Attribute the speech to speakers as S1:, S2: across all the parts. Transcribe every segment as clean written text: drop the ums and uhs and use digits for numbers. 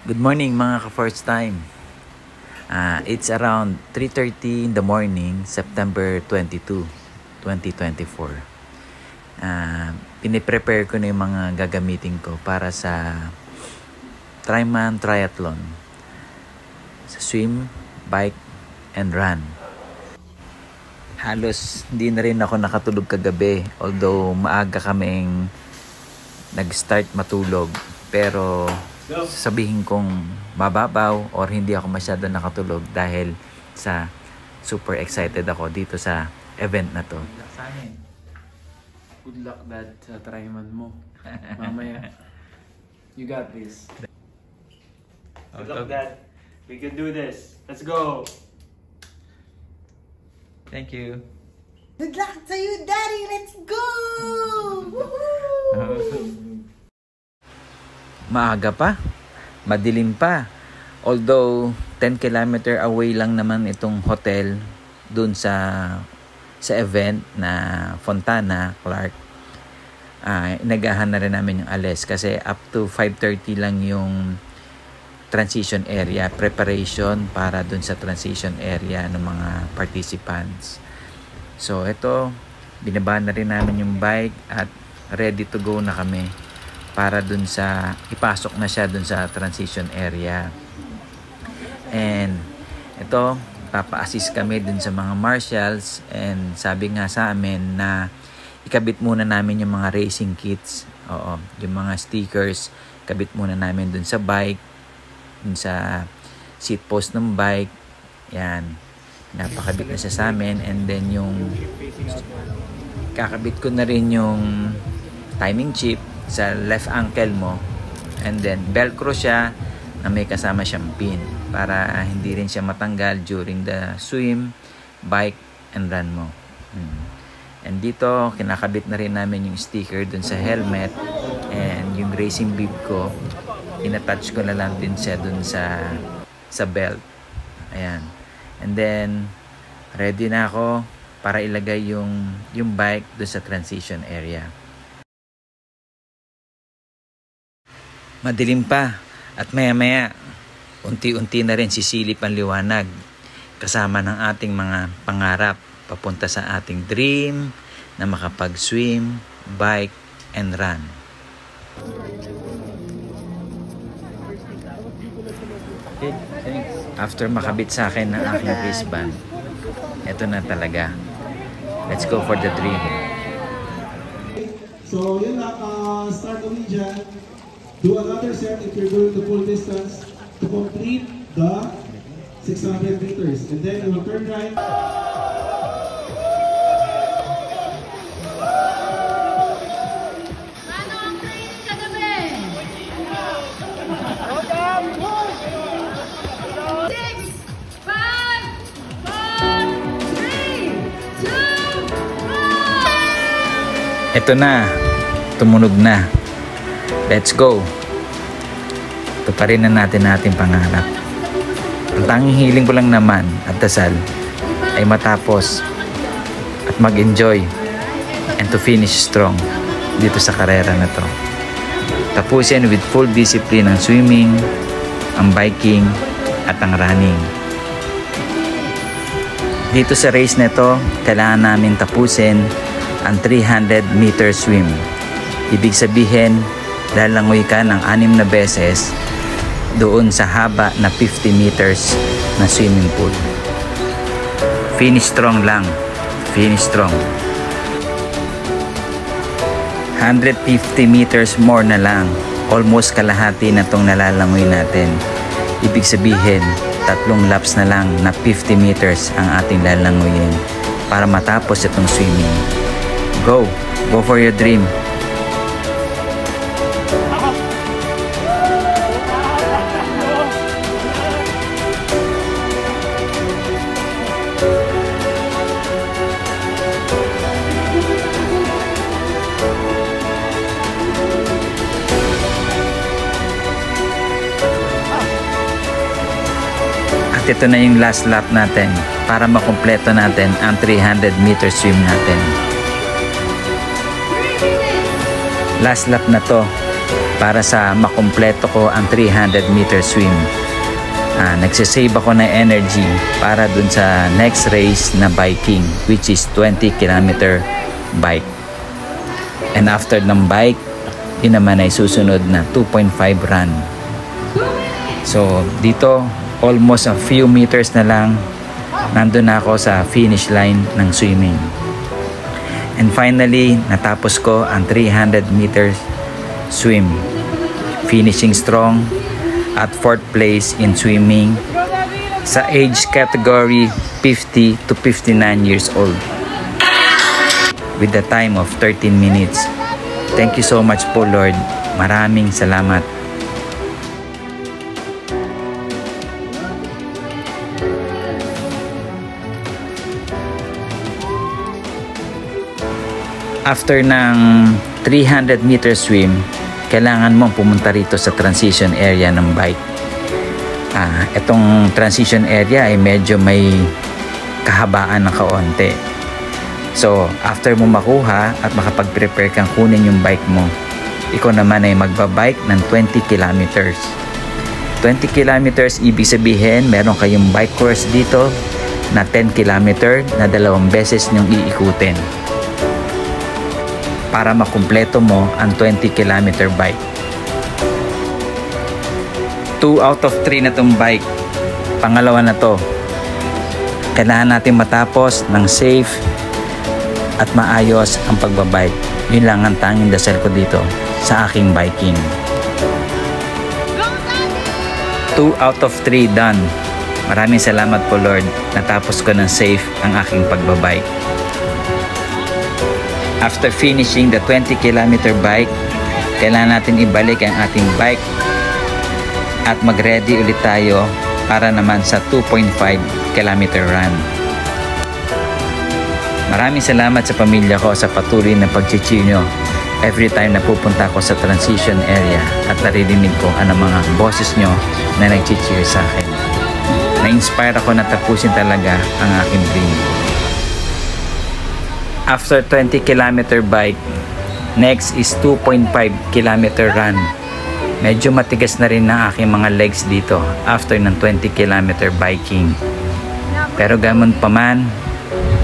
S1: Good morning mga ka-first time. It's around 3:30 in the morning, September 22, 2024. Piniprepare ko na yung mga gagamitin ko para sa Triman Triathlon. Sa swim, bike, and run. Halos hindi na rin ako nakatulog kagabi, although maaga kaming nag-start matulog. Pero sabihin kong mababaw or hindi ako masyado nakatulog dahil sa super excited ako dito sa event na to.
S2: Good luck, Dad, sa Triman mo. Mamaya. You got this. Good luck, Dad. We can do this. Let's go.
S1: Thank you.
S3: Good luck to you, Daddy. Let's go! Woohoo!
S1: Maaga pa, madilim pa. Although 10 kilometer away lang naman itong hotel dun sa event na Fontana, Clark. Inagahan na rin namin yung alis kasi up to 5:30 lang yung transition area, preparation para dun sa transition area ng mga participants. So ito, binaba na rin namin yung bike at ready to go na kami para dun sa ipasok na siya dun sa transition area. And ito, papa-assist kami dun sa mga marshals, and sabi nga sa amin na ikabit muna namin yung mga racing kits. Oo, yung mga stickers, kabit muna namin dun sa bike, dun sa seat post ng bike. Yan, napakabit na siya sa amin. And then yung kakabit ko na rin yung timing chip sa left ankle mo, and then velcro siya na may kasama siyang pin para hindi rin siya matanggal during the swim, bike, and run mo. And dito kinakabit na rin namin yung sticker dun sa helmet, and yung racing bib ko inattach ko na lang din siya dun sa belt. Ayan, and then ready na ako para ilagay yung bike dun sa transition area. Madilim pa at maya-maya unti-unti na rin sisilip ang liwanag kasama ng ating mga pangarap papunta sa ating dream na makapag-swim, bike, and run. Okay, thanks. After makabit sa akin ng aking wristband, eto na talaga. Let's go for the dream.
S4: So yun na, start ulit dyan. Do another set if you're doing the full distance to complete the 600 meters. And then you will turn right.
S5: Ano ang training kagabi? 6, 5, 4, 3, 2, 1!
S1: Ito na, tumunog na. Let's go. Tuparin na natin ating pangarap. Ang tanging hiling ko lang naman at dasal ay matapos at mag-enjoy and to finish strong dito sa karera na to. Tapusin with full discipline ang swimming, ang biking, at ang running. Dito sa race na to, kailangan namin tapusin ang 300 meter swim. Ibig sabihin, lalangoy ka ng 6 na beses doon sa haba na 50 meters na swimming pool. Finish strong lang. Finish strong. 150 meters more na lang. Almost kalahati na tong nalalangoy natin. Ibig sabihin, 3 laps na lang na 50 meters ang ating lalangoyin para matapos itong swimming. Go! Go for your dream! At ito na yung last lap natin para makumpleto natin ang 300 meter swim natin. Last lap na to para sa makumpleto ko ang 300 meter swim. Nagsisave ako ng energy para dun sa next race na biking, which is 20 kilometer bike. And after ng bike, yun naman ay susunod na 2.5 run. So dito, almost a few meters na lang, nandun na ako sa finish line ng swimming. And finally, natapos ko ang 300 meters swim, finishing strong at 4th place in swimming sa age category 50 to 59 years old with the time of 13 minutes. Thank you so much po, Lord. Maraming salamat. After ng 300 meter swim, kailangan mong pumunta rito sa transition area ng bike. Itong transition area ay medyo may kahabaan ng kaunti. So, after mo makuha at makapag-prepare kang kunin yung bike mo, ikaw naman ay magbabike ng 20 kilometers. 20 kilometers, ibig sabihin, meron kayong bike course dito na 10 kilometer na 2 beses niyong iikutin para makumpleto mo ang 20 kilometer bike. 2 out of 3 na tong bike. Pangalawa na to. Kailangan natin matapos ng safe at maayos ang pagbabike. Yun lang ang tanging dasal ko dito sa aking biking. 2 out of 3 done. Maraming salamat po, Lord. Natapos ko ng safe ang aking pagbabike. After finishing the 20 kilometer bike, kailangan natin ibalik ang ating bike at mag-ready ulit tayo para naman sa 2.5 kilometer run. Maraming salamat sa pamilya ko sa patuloy na pag-cheer nyo every time na pupunta ako sa transition area at naririnig ko ang mga boses nyo na nag-cheer sa akin. Na-inspire ako na tapusin talaga ang aking dream. After 20 kilometer bike, next is 2.5 kilometer run. Medyo matigas na rin ang aking mga legs dito after ng 20 kilometer biking. Pero gayon pa man,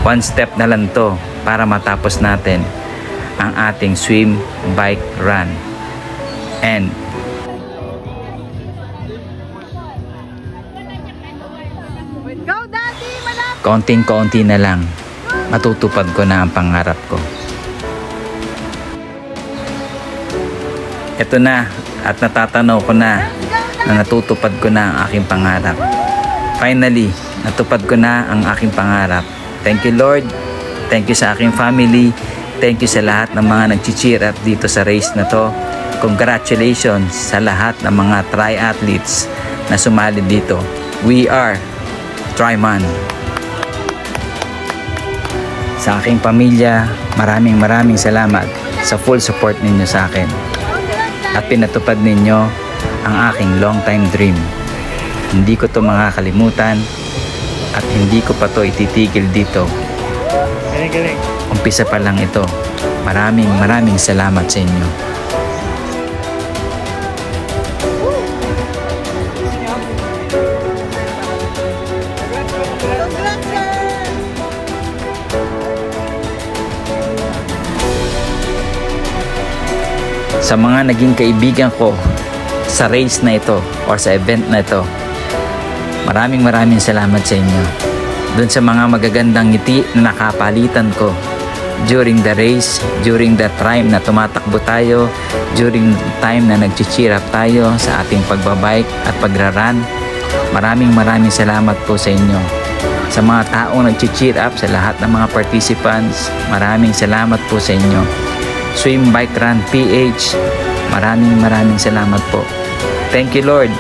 S1: one step na lang to para matapos natin ang ating swim, bike, run. And konting-konti na lang, matutupad ko na ang pangarap ko. Ito na, at natatanaw ko na natutupad ko na ang aking pangarap. Finally, natupad ko na ang aking pangarap. Thank you, Lord. Thank you sa aking family. Thank you sa lahat ng mga nag-cheer up dito sa race na to. Congratulations sa lahat ng mga triathletes na sumali dito. We are Triman. Sa aking pamilya, maraming salamat sa full support ninyo sa akin. At pinatupad ninyo ang aking long time dream. Hindi ko to makakalimutan at hindi ko pa to ititigil dito. Umpisa pa lang ito. Maraming salamat sa inyo. Sa mga naging kaibigan ko sa race na ito or sa event na ito, maraming salamat sa inyo. Doon sa mga magagandang ngiti na nakapalitan ko during the race, during the time na tumatakbo tayo, during the time na nag-cheer up tayo sa ating pagbabike at pagraran. Maraming salamat po sa inyo. Sa mga taong nag-cheer up, sa lahat ng mga participants, maraming salamat po sa inyo. Swim, Bike, Run, PH, maraming salamat po. Thank you, Lord.